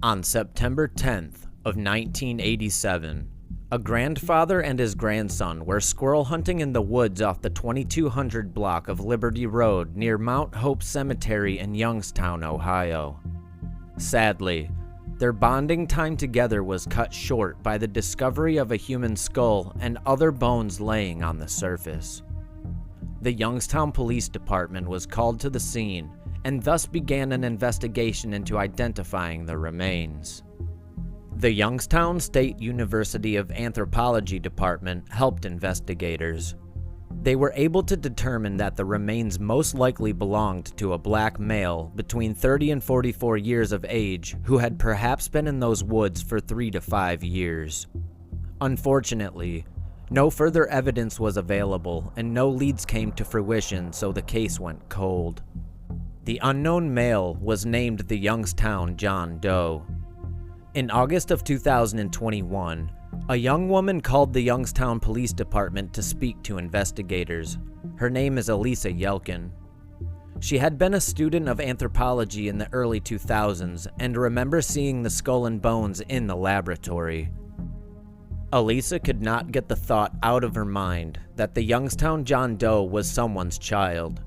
On September 10th of 1987, a grandfather and his grandson were squirrel hunting in the woods off the 2200 block of Liberty Road near Mount Hope Cemetery in Youngstown, Ohio. Sadly, their bonding time together was cut short by the discovery of a human skull and other bones laying on the surface. The Youngstown Police Department was called to the scene and thus began an investigation into identifying the remains. The Youngstown State University of Anthropology Department helped investigators. They were able to determine that the remains most likely belonged to a black male between 30 and 44 years of age who had perhaps been in those woods for 3 to 5 years. Unfortunately, no further evidence was available and no leads came to fruition, so the case went cold. The unknown male was named the Youngstown John Doe. In August of 2021, a young woman called the Youngstown Police Department to speak to investigators. Her name is Elisa Yelkin. She had been a student of anthropology in the early 2000s and remembers seeing the skull and bones in the laboratory. Elisa could not get the thought out of her mind that the Youngstown John Doe was someone's child.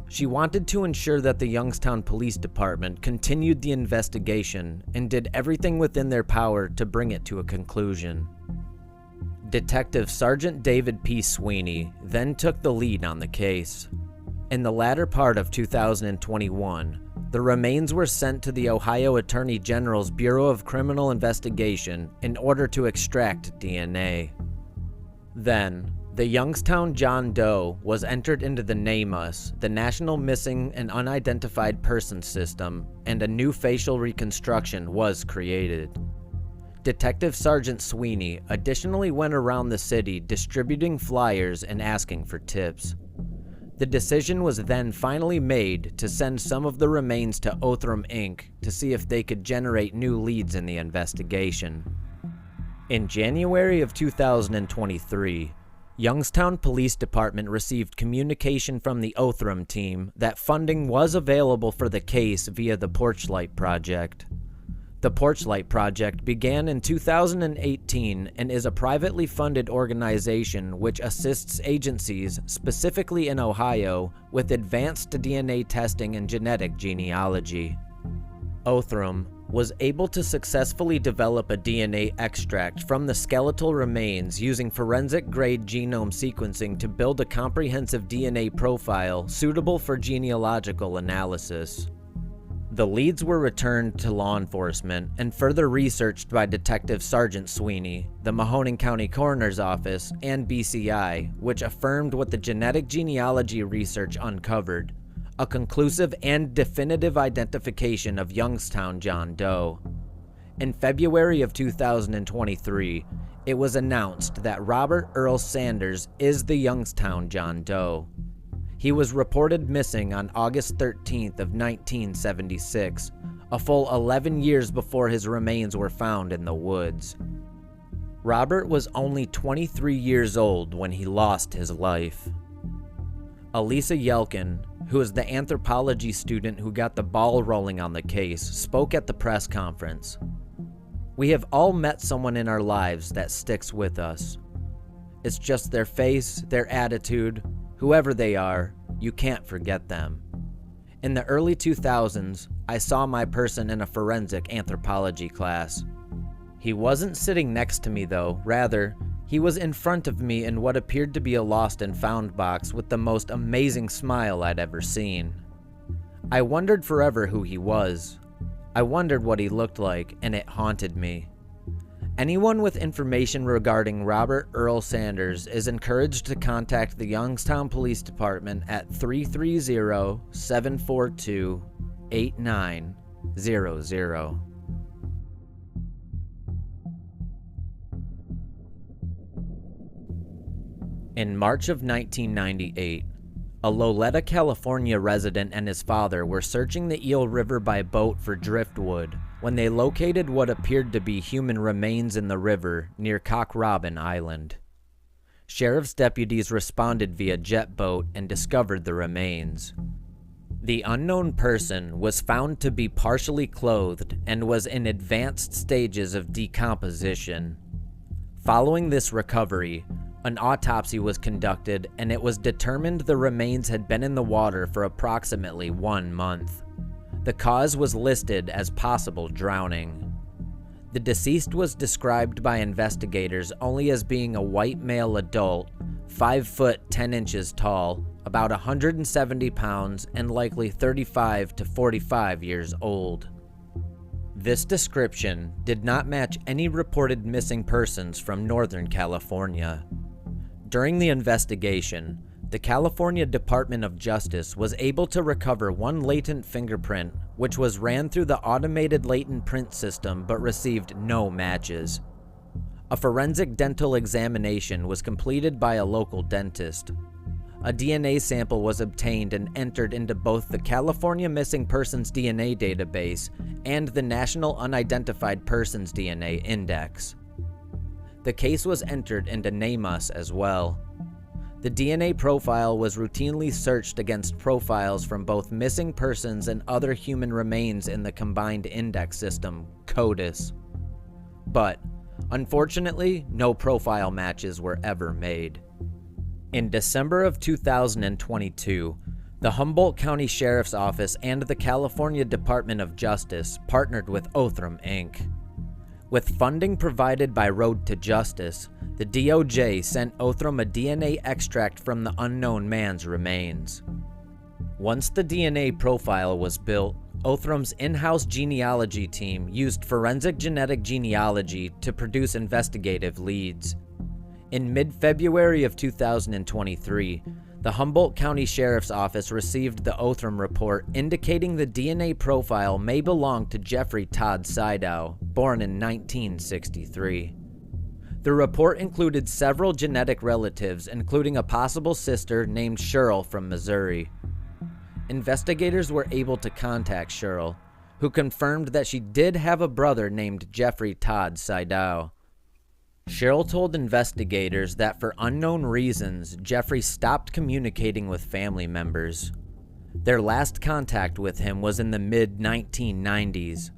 She wanted to ensure that the Youngstown Police Department continued the investigation and did everything within their power to bring it to a conclusion. Detective Sergeant David P. Sweeney then took the lead on the case. In the latter part of 2021, the remains were sent to the Ohio Attorney General's Bureau of Criminal Investigation in order to extract DNA. Then, the Youngstown John Doe was entered into the NamUs, the National Missing and Unidentified Persons System, and a new facial reconstruction was created. Detective Sergeant Sweeney additionally went around the city distributing flyers and asking for tips. The decision was then finally made to send some of the remains to Othram Inc. to see if they could generate new leads in the investigation. In January of 2023, Youngstown Police Department received communication from the Othram team that funding was available for the case via the Porchlight Project. The Porchlight Project began in 2018 and is a privately funded organization which assists agencies, specifically in Ohio, with advanced DNA testing and genetic genealogy. Othram was able to successfully develop a DNA extract from the skeletal remains using forensic-grade genome sequencing to build a comprehensive DNA profile suitable for genealogical analysis. The leads were returned to law enforcement and further researched by Detective Sergeant Sweeney, the Mahoning County Coroner's Office, and BCI, which affirmed what the genetic genealogy research uncovered: a conclusive and definitive identification of Youngstown John Doe. In February of 2023, it was announced that Robert Earl Sanders is the Youngstown John Doe. He was reported missing on August 13th of 1976, a full 11 years before his remains were found in the woods. Robert was only 23 years old when he lost his life. Elisa Yelkin, who is the anthropology student who got the ball rolling on the case, spoke at the press conference. "We have all met someone in our lives that sticks with us. It's just their face, their attitude, whoever they are, you can't forget them. In the early 2000s, I saw my person in a forensic anthropology class. He wasn't sitting next to me though, rather, he was in front of me in what appeared to be a lost and found box with the most amazing smile I'd ever seen. I wondered forever who he was. I wondered what he looked like, and it haunted me. Anyone with information regarding Robert Earl Sanders is encouraged to contact the Youngstown Police Department at 330-742-8900. In March of 1998, a Loleta, California resident and his father were searching the Eel River by boat for driftwood when they located what appeared to be human remains in the river near Cock Robin Island. Sheriff's deputies responded via jet boat and discovered the remains. The unknown person was found to be partially clothed and was in advanced stages of decomposition. Following this recovery, an autopsy was conducted and it was determined the remains had been in the water for approximately 1 month. The cause was listed as possible drowning. The deceased was described by investigators only as being a white male adult, 5 foot 10 inches tall, about 170 pounds, and likely 35 to 45 years old. This description did not match any reported missing persons from Northern California. During the investigation, the California Department of Justice was able to recover one latent fingerprint, which was ran through the automated latent print system but received no matches. A forensic dental examination was completed by a local dentist. A DNA sample was obtained and entered into both the California Missing Persons DNA database and the National Unidentified Persons DNA Index. The case was entered into NamUs as well. The DNA profile was routinely searched against profiles from both missing persons and other human remains in the combined index system, CODIS. But, unfortunately, no profile matches were ever made. In December of 2022, the Humboldt County Sheriff's Office and the California Department of Justice partnered with Othram, Inc. With funding provided by Road to Justice, the DOJ sent Othram a DNA extract from the unknown man's remains. Once the DNA profile was built, Othram's in-house genealogy team used forensic genetic genealogy to produce investigative leads. In mid-February of 2023, the Humboldt County Sheriff's Office received the Othram report indicating the DNA profile may belong to Jeffery Todd Sydow, born in 1963. The report included several genetic relatives, including a possible sister named Earl from Missouri. Investigators were able to contact Earl, who confirmed that she did have a brother named Jeffery Todd Sydow. Earl told investigators that for unknown reasons, Jeffery stopped communicating with family members. Their last contact with him was in the mid-1990s.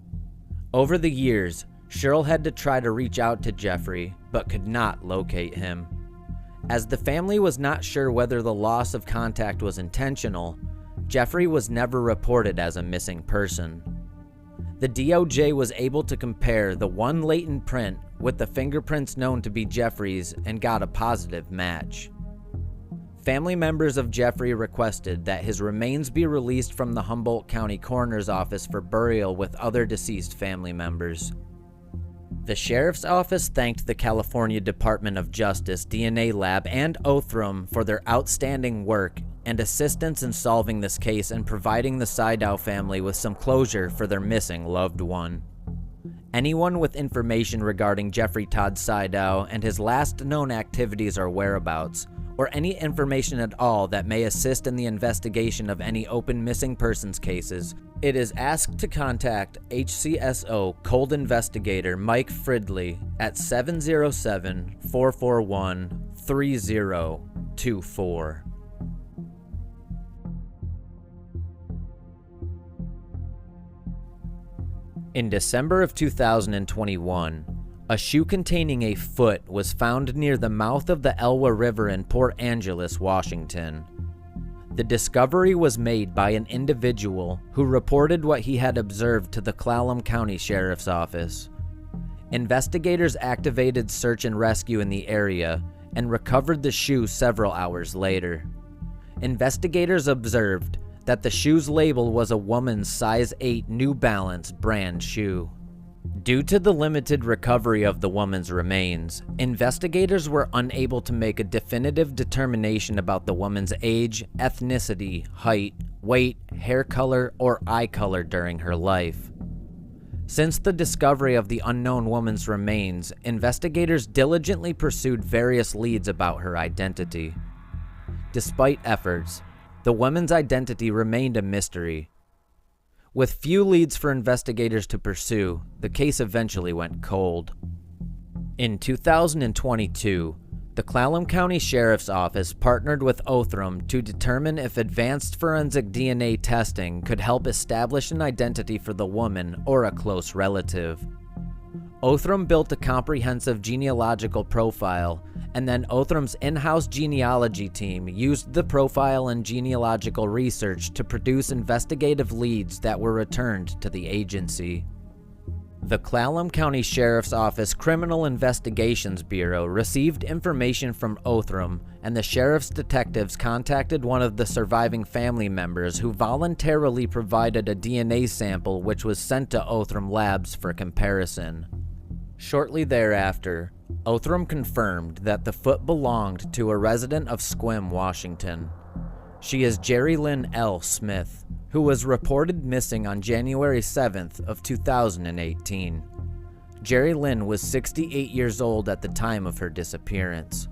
Over the years, Earl had to try to reach out to Jeffery, but could not locate him. As the family was not sure whether the loss of contact was intentional, Jeffery was never reported as a missing person. The DOJ was able to compare the one latent print with the fingerprints known to be Jeffery's and got a positive match. Family members of Jeffery requested that his remains be released from the Humboldt County Coroner's Office for burial with other deceased family members. The Sheriff's Office thanked the California Department of Justice DNA Lab and Othram for their outstanding work and assistance in solving this case and providing the Sydow family with some closure for their missing loved one. Anyone with information regarding Jeffery Todd Sydow and his last known activities or whereabouts, or any information at all that may assist in the investigation of any open missing persons cases, it is asked to contact HCSO Cold Investigator Mike Fridley at 707-441-3024. In December of 2021, a shoe containing a foot was found near the mouth of the Elwha River in Port Angeles, Washington. The discovery was made by an individual who reported what he had observed to the Clallam County Sheriff's Office. Investigators activated search and rescue in the area and recovered the shoe several hours later. Investigators observed that the shoe's label was a woman's size 8 New Balance brand shoe. Due to the limited recovery of the woman's remains, investigators were unable to make a definitive determination about the woman's age, ethnicity, height, weight, hair color, or eye color during her life. Since the discovery of the unknown woman's remains, investigators diligently pursued various leads about her identity. Despite efforts, the woman's identity remained a mystery. With few leads for investigators to pursue, the case eventually went cold. In 2022, The Clallam County Sheriff's Office partnered with Othram to determine if advanced forensic DNA testing could help establish an identity for the woman or a close relative. Othram built a comprehensive genealogical profile, and then Othram's in-house genealogy team used the profile and genealogical research to produce investigative leads that were returned to the agency. The Clallam County Sheriff's Office Criminal Investigations Bureau received information from Othram, and the sheriff's detectives contacted one of the surviving family members who voluntarily provided a DNA sample which was sent to Othram Labs for comparison. Shortly thereafter, Othram confirmed that the foot belonged to a resident of Sequim, Washington. She is Jerilyn L. Smith, who was reported missing on January 7th of 2018. Jerilyn was 68 years old at the time of her disappearance.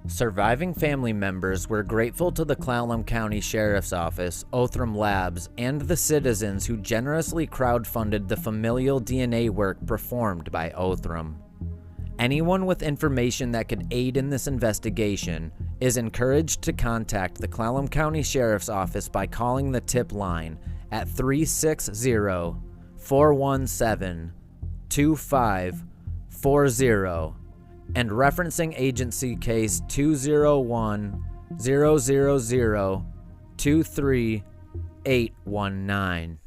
Surviving family members were grateful to the Clallam County Sheriff's Office, Othram Labs, and the citizens who generously crowdfunded the familial DNA work performed by Othram. Anyone with information that could aid in this investigation is encouraged to contact the Clallam County Sheriff's Office by calling the tip line at 360-417-2540 and referencing agency case 201-000-23819.